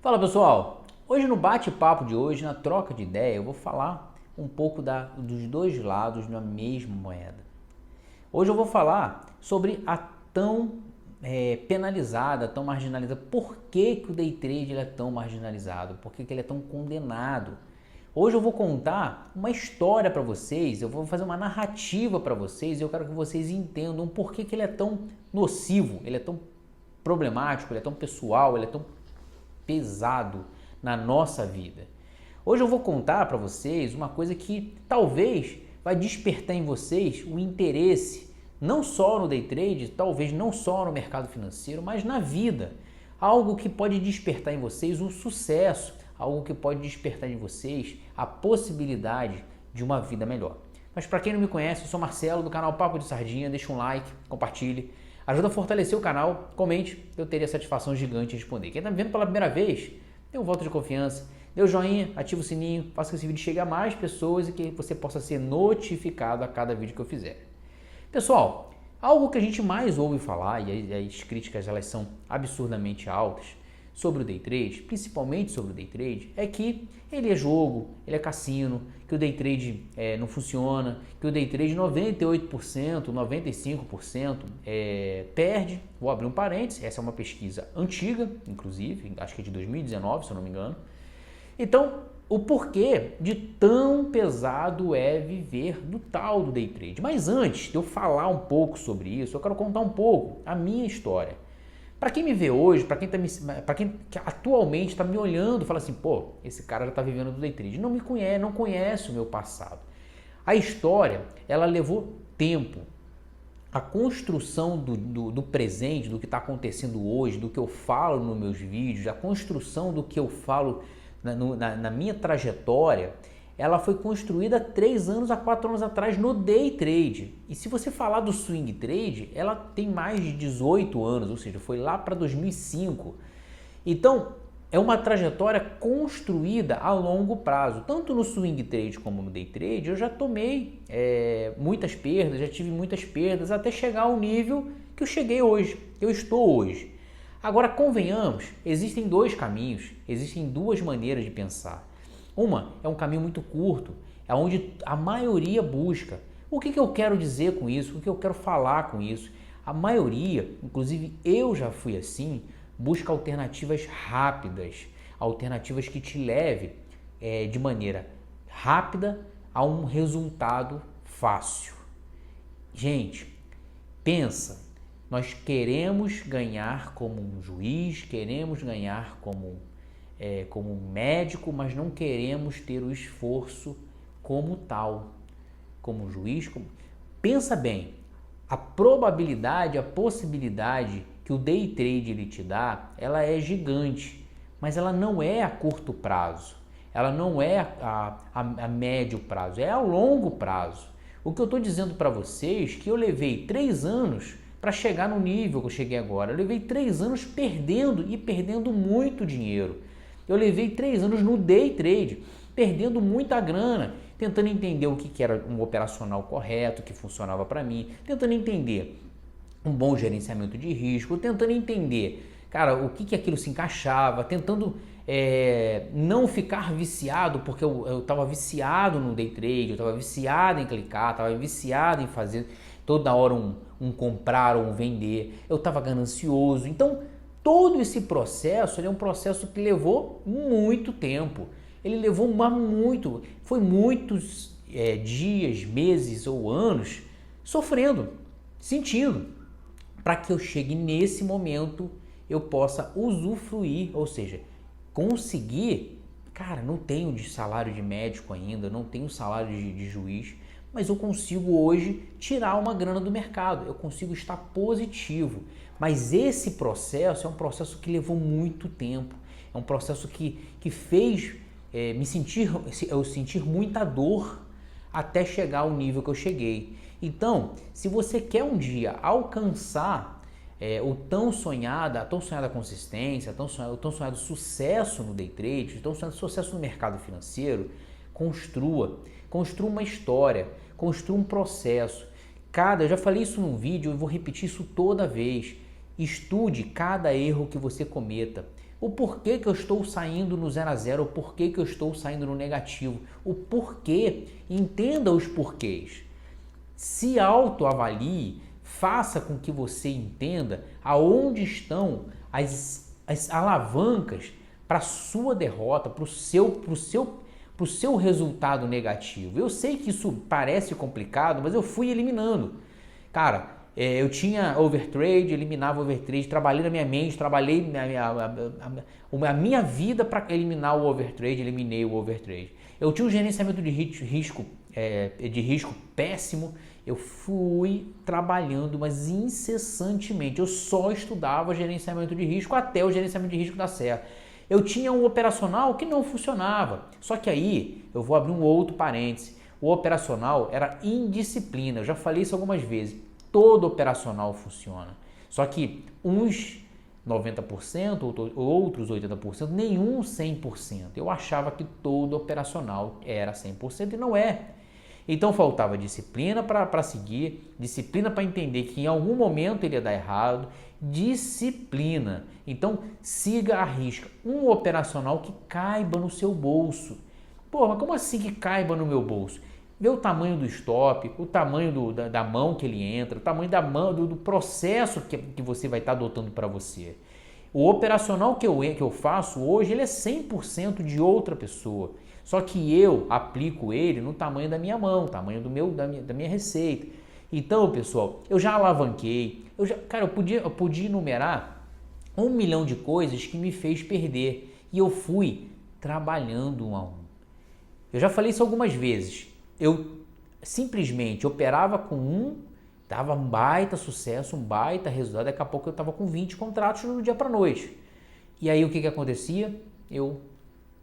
Fala pessoal, hoje no bate-papo de hoje, na troca de ideia, eu vou falar um pouco dos dois lados da mesma moeda. Hoje eu vou falar sobre a tão penalizada, tão marginalizada, por que o day trade ele é tão marginalizado, por que ele é tão condenado. Hoje eu vou contar uma história para vocês, eu vou fazer uma narrativa para vocês e eu quero que vocês entendam por que ele é tão nocivo, ele é tão problemático, ele é tão pessoal, ele é tão pesado na nossa vida. Hoje eu vou contar para vocês uma coisa que talvez vai despertar em vocês o interesse, não só no day trade, talvez não só no mercado financeiro, mas na vida. Algo que pode despertar em vocês o sucesso, algo que pode despertar em vocês a possibilidade de uma vida melhor. Mas para quem não me conhece, eu sou Marcelo do canal Papo de Sardinha, deixa um like, compartilhe, ajuda a fortalecer o canal, comente, eu teria satisfação gigante em responder. Quem está me vendo pela primeira vez, dê um voto de confiança, dê o joinha, ativa o sininho, faça que esse vídeo chegue a mais pessoas e que você possa ser notificado a cada vídeo que eu fizer. Pessoal, algo que a gente mais ouve falar, e as críticas elas são absurdamente altas, sobre o day trade, principalmente sobre o day trade, é que ele é jogo, ele é cassino, que o day trade não funciona, que o day trade 98%, 95% perde. Vou abrir um parênteses, essa é uma pesquisa antiga, inclusive, acho que é de 2019, se eu não me engano. Então, o porquê de tão pesado é viver do tal do day trade. Mas antes de eu falar um pouco sobre isso, eu quero contar um pouco a minha história. Para quem me vê hoje, para quem atualmente está me olhando, fala assim, pô, esse cara já está vivendo do day trade, não me conhece, não conhece o meu passado. A história, ela levou tempo. A construção do presente, do que está acontecendo hoje, do que eu falo nos meus vídeos, a construção do que eu falo na minha trajetória, ela foi construída 3 anos a 4 anos atrás no day trade. E se você falar do swing trade, ela tem mais de 18 anos, ou seja, foi lá para 2005. Então, é uma trajetória construída a longo prazo. Tanto no swing trade como no day trade, eu já tomei muitas perdas, já tive muitas perdas, até chegar ao nível que eu cheguei hoje, que eu estou hoje. Agora, convenhamos, existem dois caminhos, existem duas maneiras de pensar. Uma é um caminho muito curto, é onde a maioria busca. O que eu quero dizer com isso? O que eu quero falar com isso? A maioria, inclusive eu já fui assim, busca alternativas rápidas, alternativas que te levem de maneira rápida a um resultado fácil. Gente, pensa, nós queremos ganhar como um juiz, queremos ganhar como médico, mas não queremos ter o esforço como tal, como juiz. Pensa bem, a probabilidade, a possibilidade que o day trade ele te dá, ela é gigante, mas ela não é a curto prazo, ela não é a médio prazo, é a longo prazo. O que eu estou dizendo para vocês é que eu levei 3 anos para chegar no nível que eu cheguei agora, eu levei 3 anos perdendo muito dinheiro. Eu levei 3 anos no day trade, perdendo muita grana, tentando entender o que era um operacional correto, que funcionava para mim, tentando entender um bom gerenciamento de risco, tentando entender, cara, o que aquilo se encaixava, tentando não ficar viciado, porque eu estava viciado no day trade, eu estava viciado em clicar, estava viciado em fazer toda hora um comprar ou um vender, eu estava ganancioso. Então, todo esse processo ele é um processo que levou muito tempo. Ele levou foi muitos dias, meses ou anos sofrendo, sentindo, para que eu chegue nesse momento eu possa usufruir, ou seja, conseguir, cara, não tenho de salário de médico ainda, não tenho salário de juiz, mas eu consigo hoje tirar uma grana do mercado, eu consigo estar positivo. Mas esse processo é um processo que levou muito tempo, é um processo que fez eu sentir muita dor até chegar ao nível que eu cheguei. Então, se você quer um dia alcançar a tão sonhada consistência, o tão sonhado sucesso no day trade, o tão sonhado sucesso no mercado financeiro, construa uma história, construa um processo. Eu já falei isso num vídeo, eu vou repetir isso toda vez. Estude cada erro que você cometa. O porquê que eu estou saindo no 0 a 0, o porquê que eu estou saindo no negativo, o porquê, entenda os porquês. Se autoavalie, faça com que você entenda aonde estão as alavancas para a sua derrota, para o seu resultado negativo. Eu sei que isso parece complicado, mas eu fui eliminando. Cara, eu tinha overtrade, eliminava overtrade, trabalhei na minha mente, trabalhei a minha vida para eliminar o overtrade, eliminei o overtrade. Eu tinha um gerenciamento de risco péssimo, eu fui trabalhando, mas incessantemente. Eu só estudava gerenciamento de risco até o gerenciamento de risco dar certo. Eu tinha um operacional que não funcionava. Só que aí, eu vou abrir um outro parêntese. O operacional era indisciplina. Eu já falei isso algumas vezes. Todo operacional funciona. Só que uns 90%, outros 80%, nenhum 100%. Eu achava que todo operacional era 100% e não é. Então faltava disciplina para seguir, disciplina para entender que em algum momento ele ia dar errado, disciplina. Então siga a risca um operacional que caiba no seu bolso. Pô, mas como assim que caiba no meu bolso? Vê o tamanho do stop, o tamanho da mão que ele entra, o tamanho da mão, do processo que você vai estar adotando para você. O operacional que eu faço hoje, ele é 100% de outra pessoa. Só que eu aplico ele no tamanho da minha mão, tamanho da minha receita. Então, pessoal, eu já alavanquei. Eu podia enumerar 1 milhão de coisas que me fez perder. E eu fui trabalhando um a um. Eu já falei isso algumas vezes. Eu simplesmente operava com dava um baita sucesso, um baita resultado. Daqui a pouco eu estava com 20 contratos do dia para a noite. E aí o que acontecia? Eu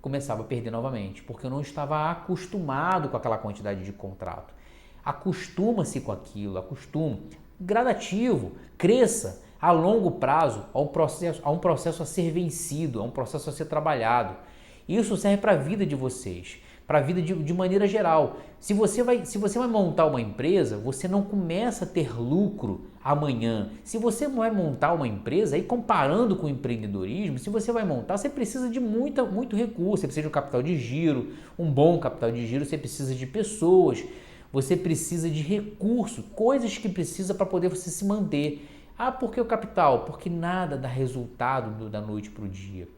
começava a perder novamente, porque eu não estava acostumado com aquela quantidade de contrato. Acostuma-se com aquilo, gradativo, cresça a longo prazo, há um processo a ser vencido, há um processo a ser trabalhado. Isso serve para a vida de vocês, para a vida de maneira geral. Se você vai montar uma empresa, você não começa a ter lucro amanhã. Se você vai montar uma empresa, aí comparando com o empreendedorismo, se você vai montar, você precisa de muito recurso, você precisa de um capital de giro, um bom capital de giro, você precisa de pessoas, você precisa de recurso, coisas que precisa para poder você se manter. Ah, por que o capital? Porque nada dá resultado da noite para o dia.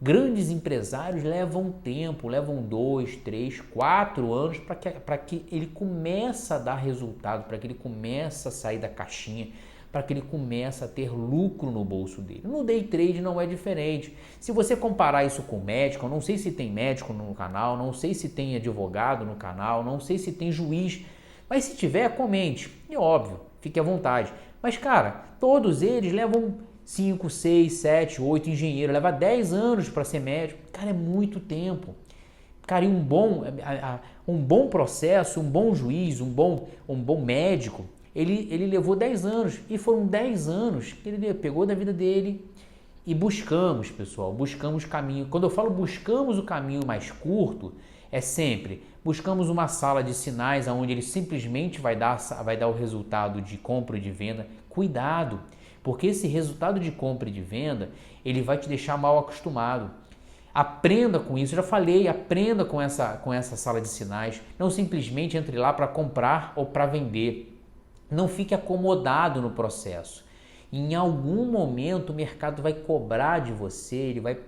Grandes empresários levam tempo, levam 2, 3, 4 anos para que ele comece a dar resultado, para que ele comece a sair da caixinha, para que ele comece a ter lucro no bolso dele. No day trade não é diferente. Se você comparar isso com médico, eu não sei se tem médico no canal, não sei se tem advogado no canal, não sei se tem juiz, mas se tiver, comente. E óbvio, fique à vontade. Mas cara, todos eles levam 5, 6, 7, 8 engenheiros, leva 10 anos para ser médico. Cara, é muito tempo. Cara, e um bom processo, um bom juiz, um bom médico, ele levou 10 anos. E foram 10 anos que ele pegou da vida dele. E buscamos, pessoal, buscamos caminho. Quando eu falo buscamos o caminho mais curto, é sempre buscamos uma sala de sinais onde ele simplesmente vai dar o resultado de compra e de venda. Cuidado! Porque esse resultado de compra e de venda, ele vai te deixar mal acostumado. Aprenda com isso, eu já falei, aprenda com essa sala de sinais. Não simplesmente entre lá para comprar ou para vender. Não fique acomodado no processo. Em algum momento o mercado vai cobrar de você,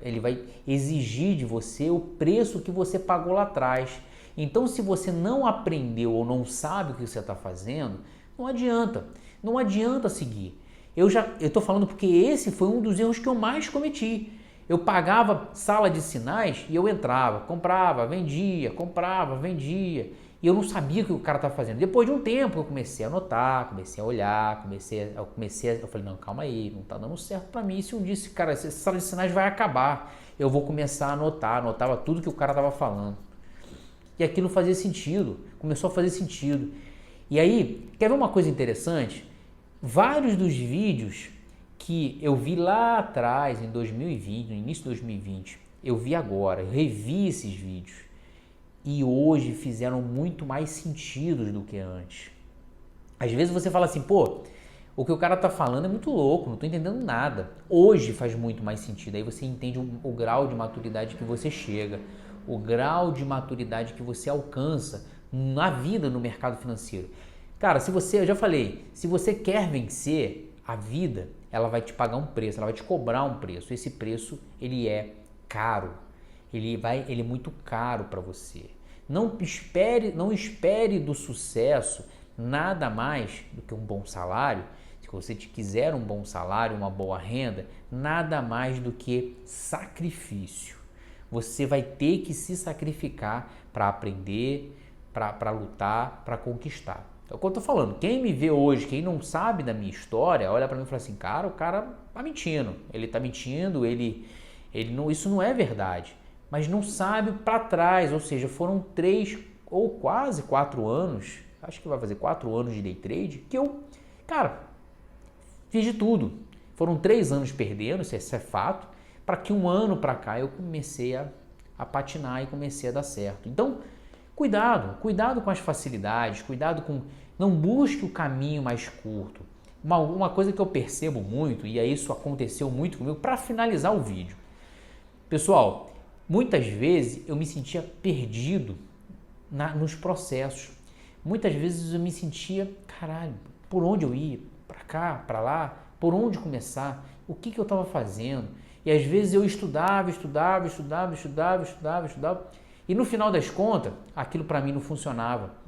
ele vai exigir de você o preço que você pagou lá atrás. Então, se você não aprendeu ou não sabe o que você está fazendo, não adianta seguir. Eu estou falando porque esse foi um dos erros que eu mais cometi. Eu pagava sala de sinais e eu entrava, comprava, vendia. E eu não sabia o que o cara estava fazendo. Depois de um tempo eu comecei a anotar, comecei a olhar, eu falei, não, calma aí, não está dando certo para mim. Se um dia essa sala de sinais vai acabar, eu vou começar a anotava tudo que o cara estava falando. E aquilo fazia sentido, começou a fazer sentido. E aí, quer ver uma coisa interessante? Vários dos vídeos que eu vi lá atrás, em 2020, no início de 2020, eu vi agora, eu revi esses vídeos e hoje fizeram muito mais sentido do que antes. Às vezes você fala assim, pô, O que o cara tá falando é muito louco, não tô entendendo nada. Hoje faz muito mais sentido, aí você entende o grau de maturidade que você chega, o grau de maturidade que você alcança na vida no mercado financeiro. Cara, se você, eu já falei, se você quer vencer a vida, ela vai te pagar um preço, ela vai te cobrar um preço. Esse preço, ele é caro. Ele é muito caro para você. Não espere do sucesso nada mais do que um bom salário. Se você quiser um bom salário, uma boa renda, nada mais do que sacrifício. Você vai ter que se sacrificar para aprender, para lutar, para conquistar. É o que eu tô falando. Quem me vê hoje, quem não sabe da minha história, olha para mim e fala assim, cara, o cara tá mentindo. Ele tá mentindo, isso não é verdade. Mas não sabe para trás, ou seja, foram 3 ou quase 4 anos, acho que vai fazer 4 anos de day trade, que eu, cara, fiz de tudo. Foram 3 anos perdendo, isso é fato, para que um ano para cá eu comecei a patinar e comecei a dar certo. Então, cuidado com as facilidades, cuidado com... Não busque o caminho mais curto. Uma coisa que eu percebo muito, e isso aconteceu muito comigo, para finalizar o vídeo. Pessoal, muitas vezes eu me sentia perdido nos processos. Muitas vezes eu me sentia, caralho, por onde eu ia? Para cá, para lá? Por onde começar? O que eu estava fazendo? E às vezes eu estudava, e no final das contas, aquilo para mim não funcionava.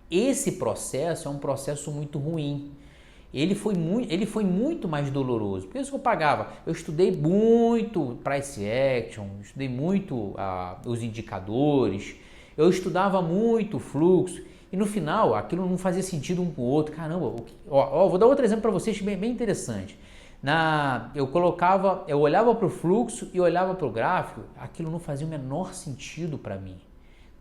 Esse processo é um processo muito ruim. Ele foi muito mais doloroso. Por isso que eu estudei muito price action, estudei muito os indicadores, eu estudava muito o fluxo, e no final aquilo não fazia sentido um com o outro. Caramba, vou dar outro exemplo para vocês bem interessante. Eu olhava para o fluxo e olhava para o gráfico, aquilo não fazia o menor sentido para mim.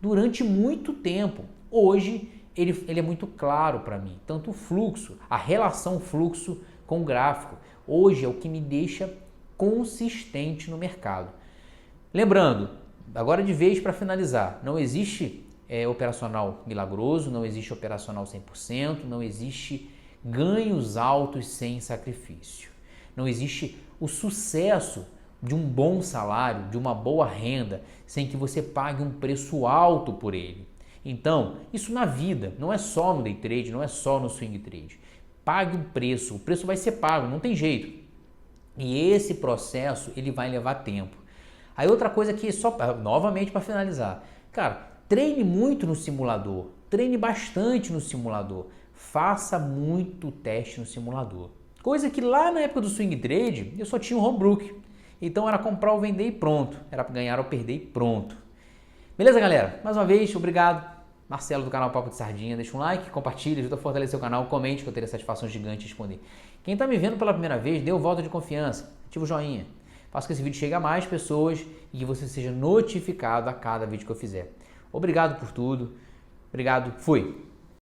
Durante muito tempo. Hoje ele é muito claro para mim, tanto o fluxo, a relação fluxo com o gráfico. Hoje é o que me deixa consistente no mercado. Lembrando, agora de vez para finalizar, não existe operacional milagroso, não existe operacional 100%, não existe ganhos altos sem sacrifício. Não existe o sucesso de um bom salário, de uma boa renda, sem que você pague um preço alto por ele. Então, isso na vida, não é só no day trade, não é só no swing trade. Pague um preço, o preço vai ser pago, não tem jeito. E esse processo, ele vai levar tempo. Aí outra coisa que novamente para finalizar, cara, treine muito no simulador, treine bastante no simulador, faça muito teste no simulador. Coisa que lá na época do swing trade, eu só tinha o homebrook. Então era comprar ou vender e pronto, era ganhar ou perder e pronto. Beleza, galera? Mais uma vez, obrigado. Marcelo do canal Papo de Sardinha, deixa um like, compartilha, ajuda a fortalecer o canal, comente que eu terei satisfação gigante de responder. Quem está me vendo pela primeira vez, dê o voto de confiança, ativa o joinha, faça que esse vídeo chegue a mais pessoas e que você seja notificado a cada vídeo que eu fizer. Obrigado por tudo, obrigado, fui!